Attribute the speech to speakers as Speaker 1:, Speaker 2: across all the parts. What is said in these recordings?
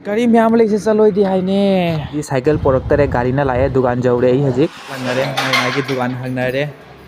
Speaker 1: गाड़ी म्याम लेसे चलोइदी हाइने ये साइकिल पोरक्तरे गाड़ी ना लाए दुकान जाउरे आई हजिक हंगरे माई की दुकान हंगरे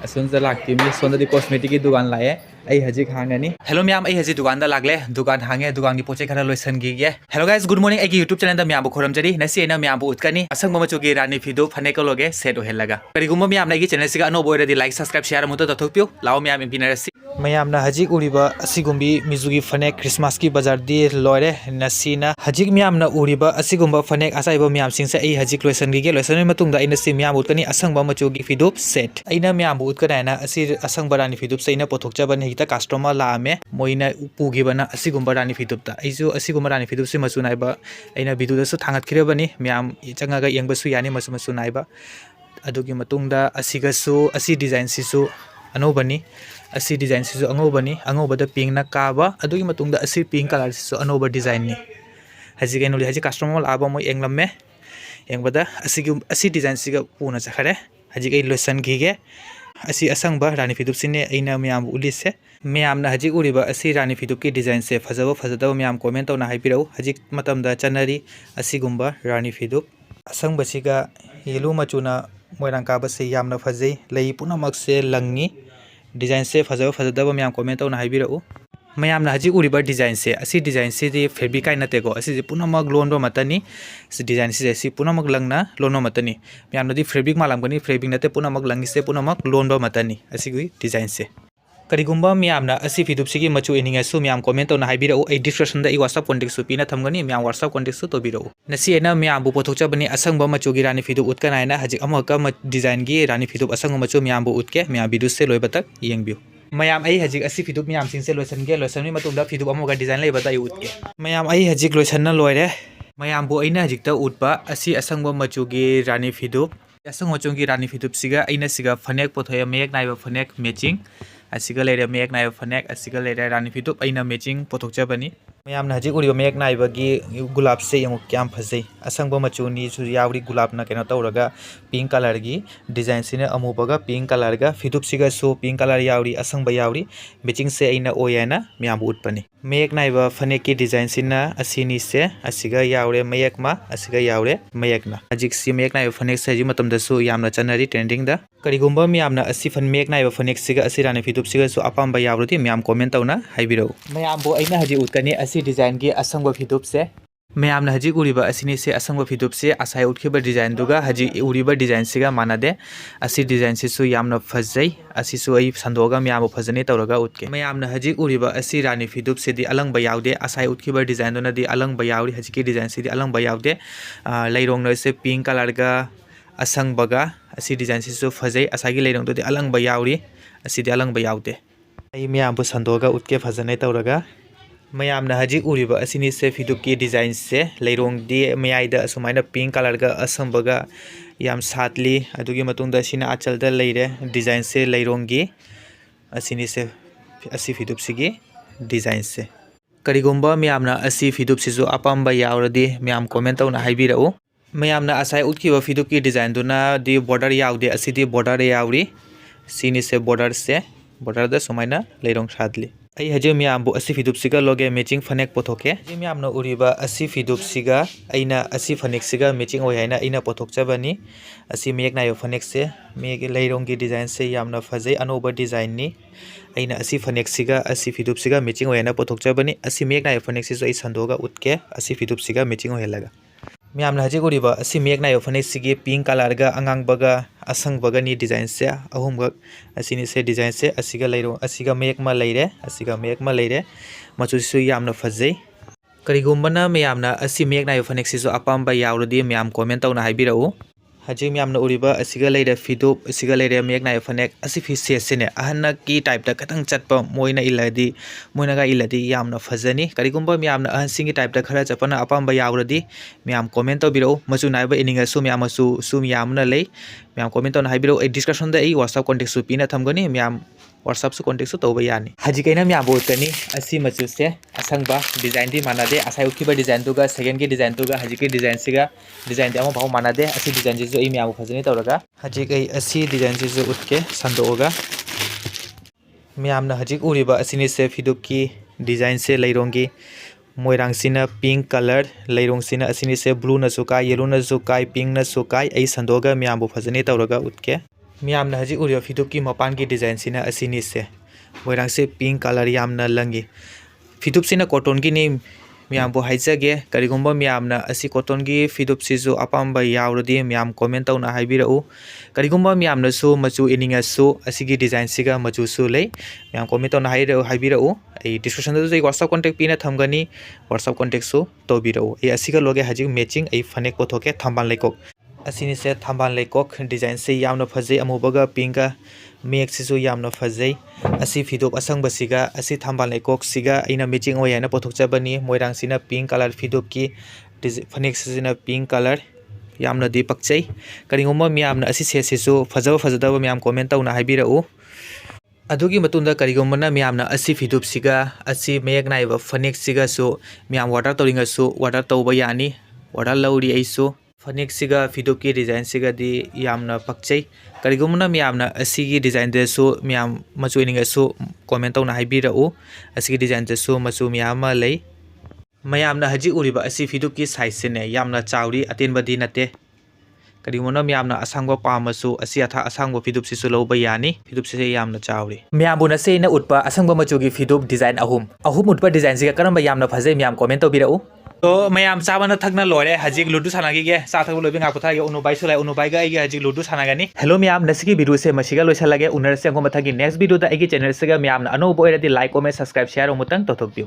Speaker 1: असुन से लागती मी सोनदी कॉस्मेटिक की दुकान लाए आई हजिक हांगनी हेलो म्याम आई हजिक दुकान दा लागले दुकान हांगे दुकान की पोचे खरा लोइसन गिगे हेलो गाइस गुड मॉर्निंग आई यूट्यूब चैनल दा म्याम खोरम जरी नसी एना म्याम बु उतकनी असंग मचो की रानीफिदुप फनेक लोगे सेट ओहेलगा करिगुम म्याम नागी चैनल सिगा अनो बोयरदी लाइक सब्सक्राइब शेयर मुतो दथोपियो लाओ म्याम इम्पिनरसी मैम हजिक उरीबा असिगुम्बी मिजुगी फनेक क्रिसमस की बाजार दी लोरे नसीना हजिक म्याम उरीबा असिगुम्बा फनेक असाइबा म्याम सिंसे आई हजिक लोइसनगिगे लोइसननि मतुंगदा आइना सि म्याम उतकनी असंगबा मचुगी फिदुप सेट आइना म्याम उतकनायना असि असंगबा रानीफिदुप सेना पोथोकचबन हिता कस्टमर लामे मोइना पुगिबना असिगुम्बा रानीफिदुपता आइजु असिगुम्बा रानीफिदुप सि मचु नाइबा आइना भिडियोदसु थांगतखिरबनी म्याम चंगागा यंगबसु यानि मचु मचु नाइबा अदुगी मतुंगदा असिगसु असि डिजाइन सिसु अनोबनी असी डिजाइन सिसु अंगोबनी अंगोबदा पिंक ना काबा अदुगी मतुंगदा असी पिंक कलर सिसु अनोबा डिजाइन नि हजि गैनुली हजि कस्टमर लाबा मो एंगलमे एंगबदा असी डिजाइन सिगा पुना चखरे हजि गै लोसन गिगे असी असंगबा रानीफिदुप सिने आइना म्याम उलिसे म्यामना हजि उरिबा असी रानीफिदुप की डिजाइन से फजबा फजदबा म्याम कमेंट तौना हाइबिरौ हजि मतमदा चनरी असिगुम्बा रानीफिदुप असंगबसिगा येलो मचुना मोइरांग काबा से यामना फजै लई पुनमक से लंगी डिजाइन से फजब फजदब मैम कमेंट तौना हाइबिरौ मैम हजी उरीबा डिजाइन से असी डिजाइन से फेब्रिकाई नतेको असी पुनमक लोनबा मतनी डिजाइन से पुनमक लंगना लोनबा मतनी मैम फेब्रिक मालमगनी फेब्रिक नते पुनमक लंगी से पुनमक लोनबा मतनी असी डिजाइन से करिगुम्बा म्याम असी फिदुपसिगी मचु इनिंगसु म्याम कमेंट तौना हाइबिरौ ए डिस्क्रिप्शन दा व्हाट्सएप कॉन्टैक्ट सु पिना थमगनी म्याम व्हाट्सएप कॉन्टैक्ट सु तोबिरौ नसी एना म्याम बु पोथोकचबनी असंगबा मचुगी रानीफिदुप उतकनायना हजि अमका डिजाइन गी रानीफिदुप असंग मचु म्याम बु उतके म्याम वीडियो से लोइबतक यंगबिउ मैम आई हजिक असी फिदुप म्याम सिंसे लोइसनगे लोइसननि मतुंगदा फिदुप अमगा डिजाइन लेबता इ उतके मैम आई हजिक लोइसनना लोइरे मैम बु अइना हजिकता उतबा असी असंगबा मचुगी रानीफिदुप असंग मचुगी रानीफिदुप सिगा अइना सिगा फनेक पोथोय मयेक नाइबा फनेक मैचिंग असिगा लेरे मयेक नाइबा फनेक असिगा लेरे रानीफिदुप अइना मैचिंग पोथोकचबनी मैम हजिक उरिबा मयेक नाइबागी गुलाब से यंगु क्याम फजै असंगबा मचुनी सु यावरी गुलाब ना केनो तौरगा पिंक कलर की डिजाइन सिने अमुबगा पिंक कलर गा फिदुप सिगा सु पिंक कलर यावरी असंगबा यावरी मैचिंग से अइना ओयाना म्याम उतपनी मयेक नाइबा फनेक की डिजाइन सिना असिनी से असिगा यावरे मयेक मा असिगा यावरे मयेक ना हजिक सि मयेक नाइबा फनेक से हजि मतमदसु यामना चनरी ट्रेंडिंग दा करिगुम्बा म्यामना असी फन मयेक नाइबा फनेक सिगा असी रानीफिदुप सिगा सु अपाम्बा यावरति म्याम कमेंट तौना हाइबिरौ म्याम बो अइना हजि उतकनी असी डिजाइन की असंगबा फिदुप से मैम हजी उरीबा असिनी से असंगबा फिदुप से आसाय उठखिबा डिजाइन दुगा हजी उरीबा डिजाइन सिगा मानादे असी डिजाइन सिसु यामना फजै असिसु अइ संदोगा म्याम फजने तौरगा उतके मैम हजी उरीबा असी रानीफिदुप से दी अलंगबा यावदे आसाय उठखिबा डिजाइन दुना दी अलंगबा यावरी हजी की डिजाइन से दी अलंगबा यावदे लैरोंग से पिंक कलर गा असंगबगा असी डिजाइन सिसु फजै आसागी लैरोंग दे अलंगबा यावरी असी दी अलंगबा यावदे अइ म्याम संदोगा उतके फजने तौरगा मैम हजी उरीबा असिनी से फिदुप की डिजाइन से लैरोंग दी मयाइदा असुमाइना पिंक कलर का असंबगा याम सातली अदुगी मतुंगदा सिना आचलदा लैरे डिजाइन से लैरोंगी असिनी से असी फिदुप सिगी डिजाइन से करिगुम्बा म्यामना असी फिदुप सिसु अपाम्बा यावरदी म्याम कमेंट तौना हाइबिरौ मैमना आसाय उतखिबा फिदुप की डिजाइन दुना दी बॉर्डर यावदे असिदी बॉर्डर यावरी सिनी से बॉर्डर दा सुमाइना लैरोंग सातली आई हजे म्याम बु असी फिदुप सिगा लोगे मैचिंग फनेक पोथोके हजे म्याम न उरीबा असी फिदुप सिगा अइना असी फनेक सिगा मैचिंग ओयाइना अइना पोथोकचबनी असी मयेक नाइबा फनेक से मयेक लैरोंग की डिजाइन से यामना फजै अनोबा डिजाइन नि अइना असी फनेक सिगा असी फिदुप सिगा मैचिंग ओयाइना पोथोकचबनी असी मयेक नाइबा फनेक सिसु अइ संदोगा उतके असी फिदुप सिगा मैचिंग ओहेलगा म्याम हजी उरीबा असी मयेक नाइबा फनेक सिगी पिंक कलर गा अंगांगबगा असंगबगा नि डिजाइन से अहुमगा असिनी से डिजाइन से असिगा लैरो असिगा मयेक मा लैरे मचुसिसु यामना फजै करिगुम्बना म्यामना असी मयेक नाइबा फनेक सिसु अपाम्बा यावरदी म्याम कमेंट तौना हाइबिरौ हजी म्यामना उरीबा असिगा लैरे फिदुप असिगा लैरे मयेक नाइबा फनेक असी फिसेसने अहन्ना की टाइप दा खतंग चटपा मोइना इलादी मोइनागा इलादी यामना फजनी करिगुम्बा म्यामना अहनसिंगी टाइप दा खरा चपना अपाम्बा यावरदी म्याम कमेंट तौबिरौ मचु नाइबा इनिंगसु म्यामसु सु म्यामना लै म्याम कमेंट तौना हाइबिरौ ए डिस्क्रिप्शन दा ए व्हाट्सएप कॉन्टैक्ट सु पिना थमगनी म्याम व्हाट्सएप सु कॉन्टैक्ट सु तौबा यानी हजी कैना म्याम बोतनी असी मचु से असंगबा डिजाइन दी मानादे आसाय उठखिबा डिजाइन दुगा सेकंड की डिजाइन दुगा हजी की डिजाइन सिगा डिजाइन दी अमा भाव मानादे असी डिजाइन जिसु ए म्याम फजने तौरगा हजी कई असी डिजाइन जिसु उठके संदोगा म्यामना हजी उरीबा असिनी से फिदुप की डिजाइन से लैरोंगी moirangsina pink color leirongsina asini se blue na sukai yellow na sukai pink na sukai ai sandoga miambu phajani tawraga utke miamna haji uriyo phidup ki mapan ki design sina asini se moirangse pink color yamna langi phidup sina cotton ki ni miambu haijage karigumba miamna asi cotton gi phidup sisu apamba yauradi miam comment tauna haibirau karigumba miamna su machu ininga su asigi design siga machu su lei miam comment tauna haibirau ai description da WhatsApp contact pina thamgani WhatsApp contact su tobirau ai asiga loge haji matching ai phanek ko thoke thamban lekok asini se thamban lekok design se yamna phajai amubaga pinka mek sisu yamna phajai asi phidup asang basiga asi thamban lekok siga aina matching oyana pothokchabani moirang sina pink color phidup ki phanek sina pink color yamna di pakchai karingoma miamna asi se sisu phajaba miam comment tauna haibirau adugi matunda karigomana miamna asi phidup siga asi Mayek Naiba Phanek siga su miam order tawringa su order tawba yani order lauri aisu Phanek siga phidup ki design siga di yamna pakchai karigomana miamna asigi design de su miam machu ininga su comment tauna haibirau asigi design de su machu miama lei mayamna haji uriba asi phidup ki size sine yamna chawri atenba di nate karigomana miamna asangwa pamasu asi atha asangwa phidup sisu loba yani phidup se yamna chawri miambuna se na utpa asangwa machu gi phidup design ahum utpa design siga karamba yamna phajai miam comment tawbirau तो ma'am चाबना थकना लोरे हजिक ludo सानागी गे साथक लोबे nga पुथा गे उनुबाई सुलाय उनुबाई गा आइगे हजिक ludo सानागानी hello ma'am नसिकी video से मसिगा लोइसालागे उनर से अंगो मथागी next video दा आइगे channel से गा मैम अनोबो एरदि लाइक कमेंट सब्सक्राइब शेयर उमुतंग तथोकबिउ